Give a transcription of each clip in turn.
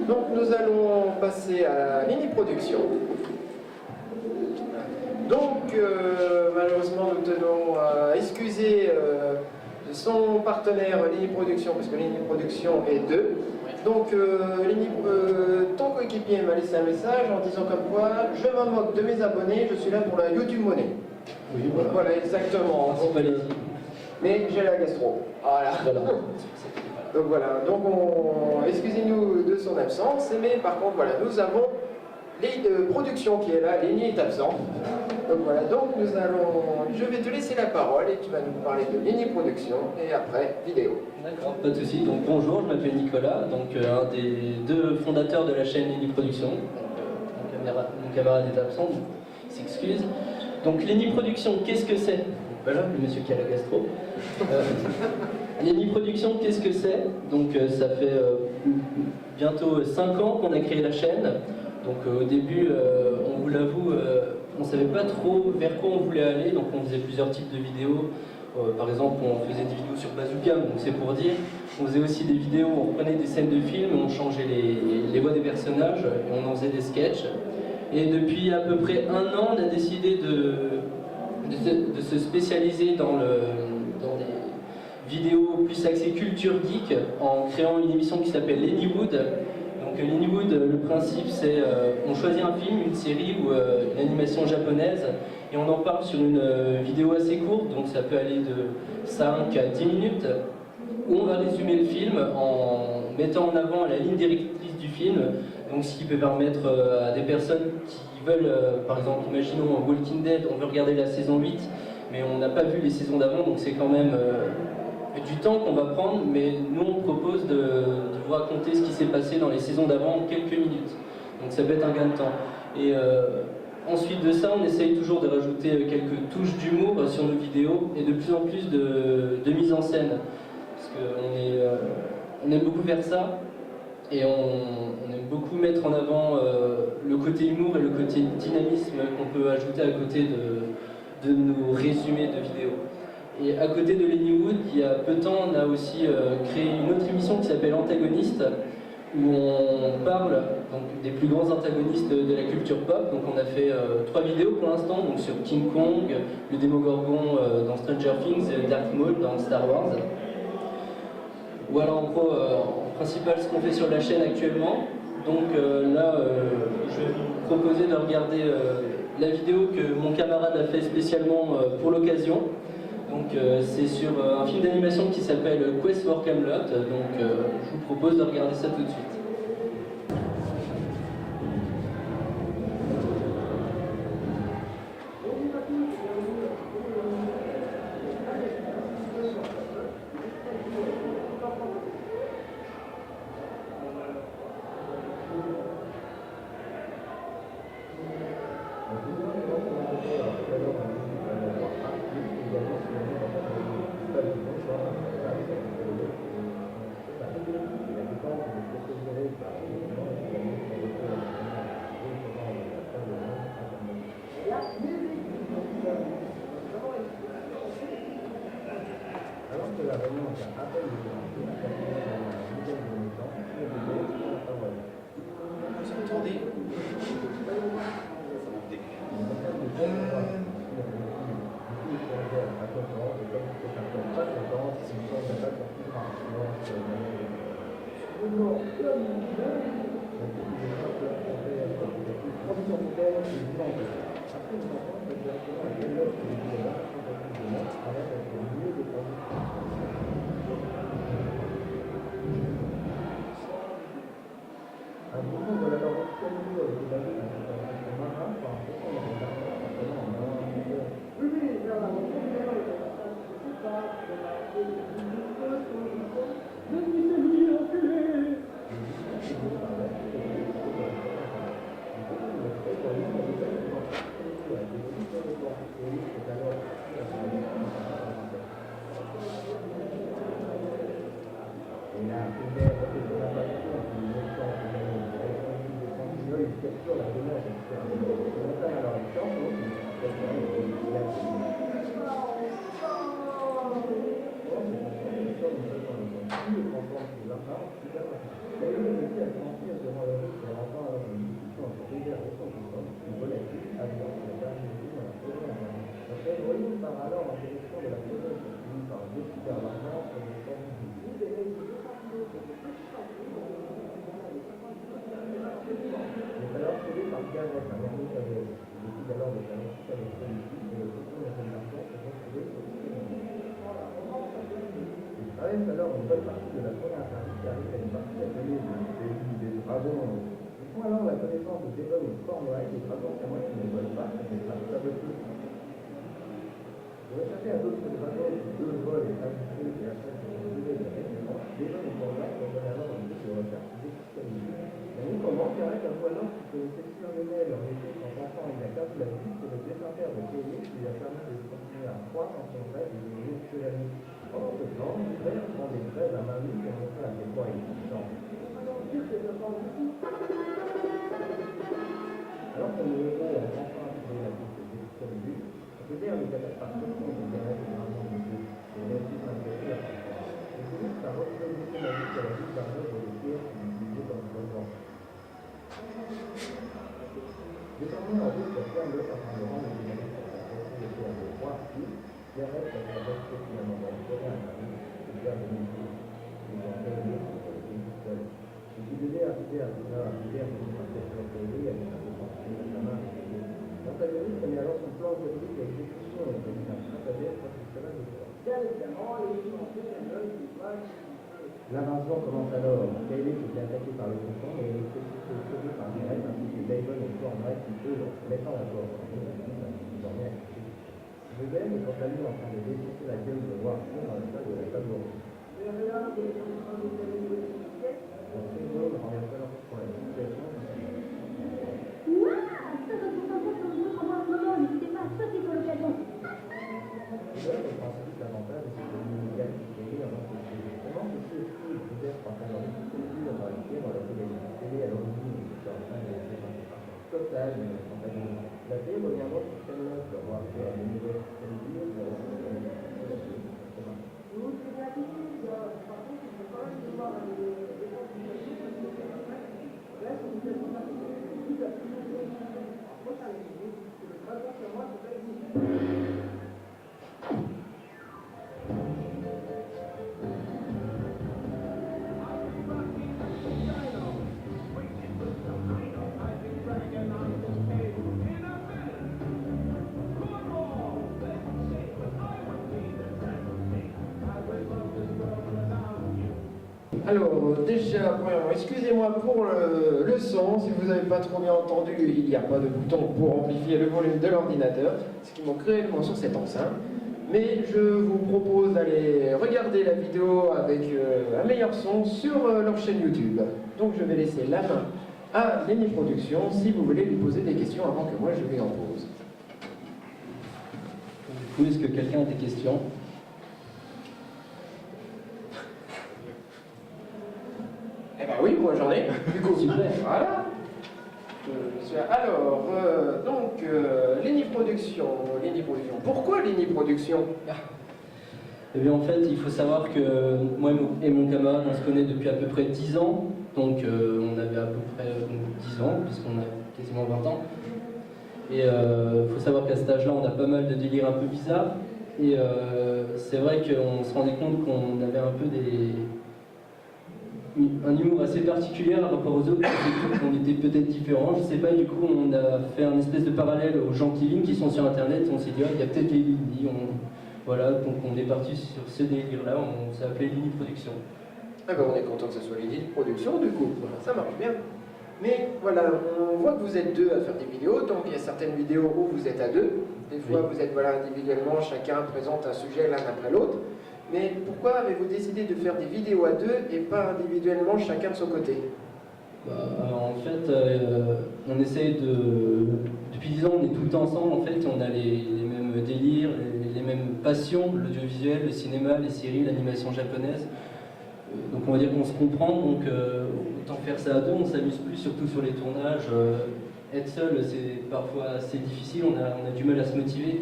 Donc nous allons passer à Lini Production. Donc malheureusement nous tenons à excuser son partenaire Lini Production, parce que Lini Production est deux. Donc ton coéquipier m'a laissé un message en disant comme quoi je me moque de mes abonnés, je suis là pour la YouTube Money. Oui, voilà. Voilà, exactement. Mais j'ai la gastro. Voilà. Donc voilà, donc excusez-nous de son absence, mais par contre voilà, nous avons les productions qui est là, Lini est absent. Donc voilà, donc je vais te laisser la parole et tu vas nous parler de Lini Production et après vidéo. D'accord, pas de souci. Donc bonjour, je m'appelle Nicolas, donc un des deux fondateurs de la chaîne Lini Production. Mon camarade est absent, donc il s'excuse. Donc Lini Production, qu'est-ce que c'est? Voilà, le monsieur qui a la gastro. Lini Production, qu'est-ce que c'est? Donc ça fait bientôt 5 ans qu'on a créé la chaîne. Donc au début, on vous l'avoue, on ne savait pas trop vers quoi on voulait aller, donc on faisait plusieurs types de vidéos. Par exemple, on faisait des vidéos sur Bazooka, donc c'est pour dire. On faisait aussi des vidéos où on reprenait des scènes de films, on changeait les voix des personnages, et on en faisait des sketchs. Et depuis à peu près 1 an, on a décidé de se spécialiser dans des vidéos plus axées culture geek, en créant une émission qui s'appelle Lennywood. Donc Lennywood, le principe c'est on choisit un film, une série ou une animation japonaise et on en parle sur une vidéo assez courte, donc ça peut aller de 5 à 10 minutes, où on va résumer le film en mettant en avant la ligne directrice du film, donc ce qui peut permettre à des personnes qui veulent, par exemple, imaginons Walking Dead, on veut regarder la saison 8, mais on n'a pas vu les saisons d'avant, donc c'est quand même du temps qu'on va prendre, mais nous on propose de vous raconter ce qui s'est passé dans les saisons d'avant en quelques minutes. Donc ça peut être un gain de temps. Et ensuite de ça, on essaye toujours de rajouter quelques touches d'humour sur nos vidéos et de plus en plus de mise en scène. Parce qu'on aime beaucoup faire ça et on aime beaucoup mettre en avant le côté humour et le côté dynamisme qu'on peut ajouter à côté de nos résumés de vidéos. Et à côté de Lennywood, il y a peu de temps, on a aussi créé une autre émission qui s'appelle Antagoniste, où on parle donc, des plus grands antagonistes de la culture pop. Donc on a fait 3 vidéos pour l'instant, donc sur King Kong, le Démogorgon dans Stranger Things et Darth Maul dans Star Wars. Voilà en gros, en principal ce qu'on fait sur la chaîne actuellement. Donc là, je vais vous proposer de regarder la vidéo que mon camarade a fait spécialement pour l'occasion. Donc c'est sur un film d'animation qui s'appelle Quest for Camelot, donc je vous propose de regarder ça tout de suite. cadre harmonique avec l'équivalent de la musique avec politique et le contrôle de l'information se sont trouvés au Il travaille alors une bonne partie de la première partie qui arrive à une partie appelée des dragons. Ils font alors la connaissance de Devon et Cornwall, des dragons c'est moi qui ne volent pas, mais ça veut tout. Je vais chercher un autre dragon qui deux vols et ajouter et après se retrouver directement. Devon et Cornwall vont donner alors une liste de recherche d'expérience. On commence avec un voisin qui connaissait sur le mail en été quand enfant il a 15 la vie, c'est le dessin père de Kelly qui lui a permis de continuer à croire en son rêve et de devenir chevalier. Pendant ce temps, l'hiver prend des rêves à main nue pour montrer à quel point il est puissant. Alors que le héros a enfin trouvé la piste de on peut dire les attaques par contre des rêves et vraiment de Dieu, et même si ça me fait rire. Et c'est juste par reproduction la vie de la vie par l'œuvre de Pierre qui lui disait dans le bon vent. Désormais en route, la ferme de afin de rendre les dynamiques pour sa santé et pour le roi, puis, Pierre reste à la bête finalement dans le terrain à Paris, et faire de nouveau. Ils ont fait mieux pour le pays seul. Et il devait arriver à Bouna, à l'hiver de l'impression théorie, à l'impression de la main et de l'antagoniste met alors son plan diabolique à exécution et comme un stratagème quand il sera de soi. L'invasion commence alors. Kaelin était attaqué par le cochon et il était sauvé par Mireille ainsi que Davon et Cornwall qui eux, mettant la porte en ligne, désormais accusés. Ruben est quant à lui en train de défoncer la gueule de Warfare dans le stade de la table ronde. Le syndrome renverse alors pour la situation. Ruben reprend ensuite l'avantage de cette immunité qui est mise en entreprise. Comment ceci explique peut-être par un homme qui en réalité dans la télé à l'origine de ce en train de la total, mais spontanément. La paix revient donc sur quelle note le roi fait à l'univers télévisé pour la Alors, déjà, premièrement, excusez-moi pour le son, si vous n'avez pas trop bien entendu, il n'y a pas de bouton pour amplifier le volume de l'ordinateur, ce qui manque réellement sur cette enceinte. Mais je vous propose d'aller regarder la vidéo avec un meilleur son sur leur chaîne YouTube. Donc je vais laisser la main à Lenny Productions si vous voulez lui poser des questions avant que moi je lui en pose. Du coup, est-ce que quelqu'un a des questions? Eh ben oui, moi j'en ai, du coup. Super. Voilà. Alors, Lenny Productions. Pourquoi Lenny Productions? Eh bien, en fait, il faut savoir que moi et mon camarade, on se connaît depuis à peu près 10 ans. Donc, on avait à peu près 10 ans, puisqu'on a quasiment 20 ans. Et il faut savoir qu'à cet âge-là, on a pas mal de délires un peu bizarres. Et c'est vrai qu'on se rendait compte qu'on avait un peu un humour assez particulier par rapport aux autres, on était peut-être différents, je sais pas, du coup on a fait un espèce de parallèle aux gens qui lignent qui sont sur internet, on s'est dit, il y a peut-être les Lini, voilà, donc on est parti sur ce délire-là, on s'est appelé Lini Productions. Ah ben on est content que ce soit Lenny Productions, du coup, voilà, ça marche bien. Mais voilà, on voit que vous êtes deux à faire des vidéos, donc il y a certaines vidéos où vous êtes à deux, des fois vous êtes individuellement, chacun présente un sujet l'un après l'autre. Mais pourquoi avez-vous décidé de faire des vidéos à deux et pas individuellement chacun de son côté? En fait, on essaye de... Depuis 10 ans, on est tout le temps ensemble, en fait, on a les mêmes délires, les mêmes passions, l'audiovisuel, le cinéma, les séries, l'animation japonaise. Donc on va dire qu'on se comprend, donc autant faire ça à deux, on s'amuse plus, surtout sur les tournages. Être seul, c'est parfois assez difficile, on a du mal à se motiver,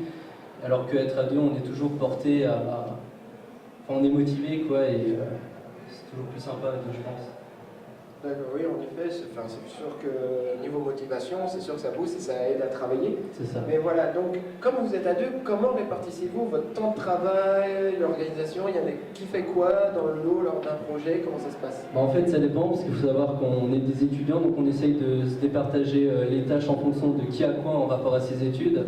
alors qu'être à deux, on est toujours porté à... Enfin, on est motivé, quoi, et c'est toujours plus sympa à deux, je pense. D'accord, oui, en effet, c'est sûr que niveau motivation, c'est sûr que ça booste et ça aide à travailler. C'est ça. Mais voilà, donc, comme vous êtes à deux, comment répartissez-vous votre temps de travail, l'organisation? Il y en a qui fait quoi dans le lot lors d'un projet? Comment ça se passe? Bah, en fait, ça dépend, parce qu'il faut savoir qu'on est des étudiants, donc on essaye de se départager les tâches en fonction de qui a quoi en rapport à ses études.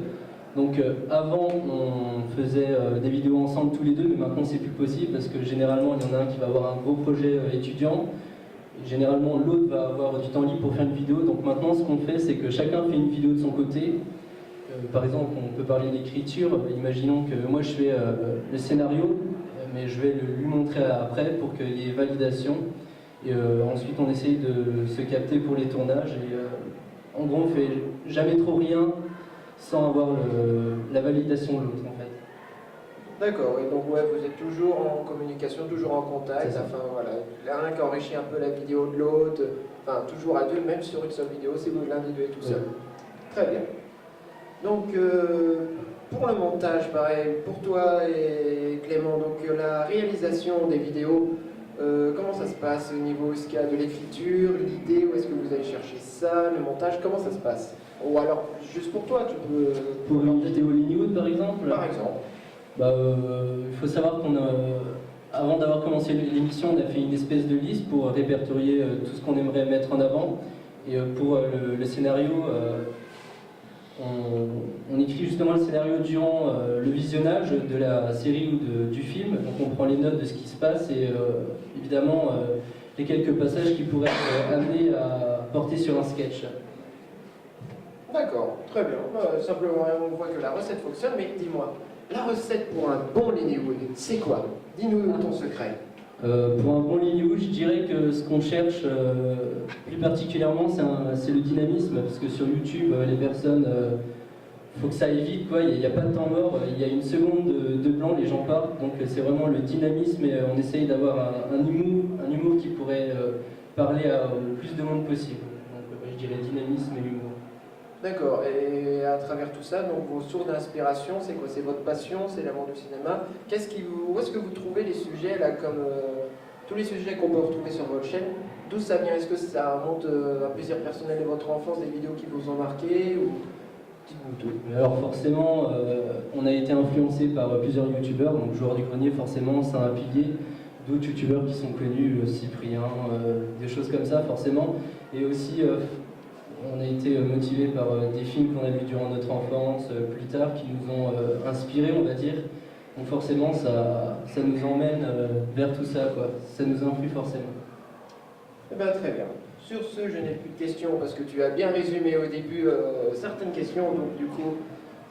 Donc avant, on faisait des vidéos ensemble tous les deux, mais maintenant c'est plus possible, parce que généralement, il y en a un qui va avoir un gros projet étudiant. Généralement, l'autre va avoir du temps libre pour faire une vidéo. Donc maintenant, ce qu'on fait, c'est que chacun fait une vidéo de son côté. Par exemple, on peut parler d'écriture. Imaginons que moi, je fais le scénario, mais je vais lui montrer après pour qu'il y ait validation. Et ensuite, on essaye de se capter pour les tournages. Et en gros, on fait jamais trop rien sans avoir la validation de l'autre, en fait. D'accord, et donc ouais, vous êtes toujours en communication, toujours en contact, enfin voilà, l'un qui enrichit un peu la vidéo de l'autre, enfin toujours à deux, même sur une seule vidéo, si vous l'un des deux est tout seul. Très bien. Donc pour le montage, pareil, pour toi et Clément, donc la réalisation des vidéos, comment ça se passe au niveau est-ce qu'il y a de l'écriture, l'idée, où est-ce que vous allez chercher ça, le montage, comment ça se passe? Ou alors, juste pour toi, tu peux... Pour une vidéo Linywood, par exemple? Par exemple. Bah, il faut savoir avant d'avoir commencé l'émission, on a fait une espèce de liste pour répertorier tout ce qu'on aimerait mettre en avant. Et pour le scénario, on écrit justement le scénario durant le visionnage de la série ou du film. Donc on prend les notes de ce qui se passe et évidemment les quelques passages qui pourraient être amenés à porter sur un sketch. D'accord, très bien. Simplement, on voit que la recette fonctionne, mais dis-moi, la recette pour un bon Linywood, c'est quoi? Dis-nous ton secret. Pour un bon Linywood, je dirais que ce qu'on cherche plus particulièrement, c'est le dynamisme, parce que sur YouTube, les personnes, faut que ça aille vite, quoi. Il n'y a pas de temps mort, il y a une seconde de blanc, les gens partent, donc c'est vraiment le dynamisme et on essaye d'avoir un humour qui pourrait parler au plus de monde possible. Donc je dirais dynamisme et humour. D'accord, et à travers tout ça, donc vos sources d'inspiration, c'est quoi? C'est votre passion, c'est l'amour du cinéma. Où est-ce que vous trouvez les sujets, là, comme tous les sujets qu'on peut retrouver sur votre chaîne? D'où ça vient? Est-ce que ça remonte à un plaisir personnel de votre enfance, des vidéos qui vous ont marqué ou... Dites-nous tout. Alors forcément, on a été influencé par plusieurs youtubeurs, donc Joueur du Grenier, forcément, c'est un pilier. D'autres youtubeurs qui sont connus, Cyprien, des choses comme ça, forcément. Et aussi... on a été motivés par des films qu'on a vus durant notre enfance, plus tard, qui nous ont inspirés, on va dire. Donc forcément, ça nous emmène vers tout ça, quoi. Ça nous influe forcément. Eh bien, très bien. Sur ce, je n'ai plus de questions parce que tu as bien résumé au début certaines questions, donc du coup,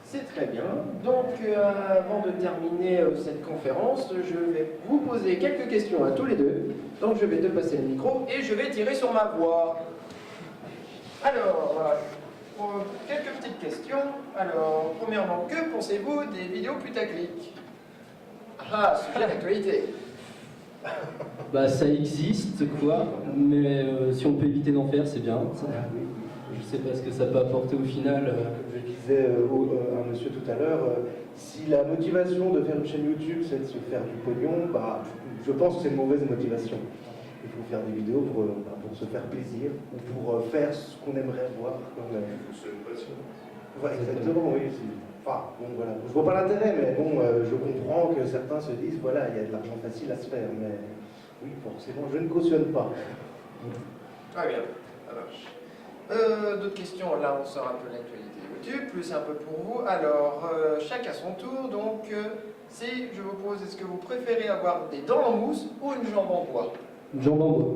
c'est très bien. Donc, avant de terminer cette conférence, je vais vous poser quelques questions à tous les deux. Donc, je vais te passer le micro et je vais tirer sur ma voix. Alors, quelques petites questions. Alors, premièrement, que pensez-vous des vidéos putaclic? Ah, sujet d'actualité. Bah ça existe, quoi, mais si on peut éviter d'en faire, c'est bien. Je sais pas ce que ça peut apporter au final. Comme je disais à un monsieur tout à l'heure, si la motivation de faire une chaîne YouTube, c'est de se faire du pognon, bah, je pense que c'est une mauvaise motivation. Il faut faire des vidéos pour se faire plaisir ou pour faire ce qu'on aimerait voir. C'est une passion. Ouais, exactement, oui. Enfin, bon, voilà. Je vois pas l'intérêt, mais bon, je comprends que certains se disent, voilà, il y a de l'argent facile à se faire, mais oui, forcément, je ne cautionne pas. Très bien, ça marche. D'autres questions, là on sort un peu de l'actualité YouTube, plus un peu pour vous. Alors, chacun son tour, donc, si je vous pose, est-ce que vous préférez avoir des dents en mousse ou une jambe en bois? Une jambe en bois.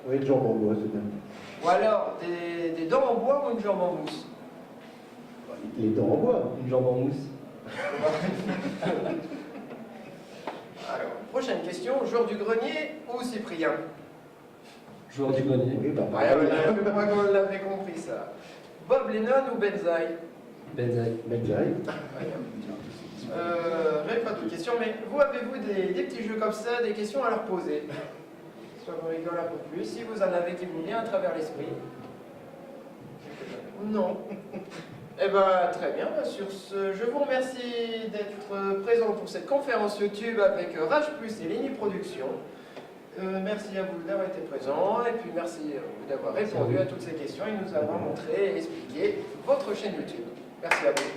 Oui, une jambe en bois, c'est bien. Ou alors, des dents en bois ou une jambe en mousse? Les dents en bois. Une jambe en mousse. Alors, prochaine question, joueur du grenier ou Cyprien? Joueur du grenier. Oui, bah, Ouais, je crois qu'on l'avait compris ça. Bob Lennon ou Benzaï? Benzaï. Benzaï. J'avais pas de questions, mais vous avez-vous des petits jeux comme ça, des questions à leur poser? Soit vous rigolez un peu plus, si vous en avez qui vous vient à travers l'esprit. Non. Eh bien, très bien. Sur ce, je vous remercie d'être présent pour cette conférence YouTube avec Rage Plus et Ligny Production. Merci à vous d'avoir été présents et puis merci à vous d'avoir répondu à toutes ces questions et nous avoir montré et expliqué votre chaîne YouTube. Merci à vous.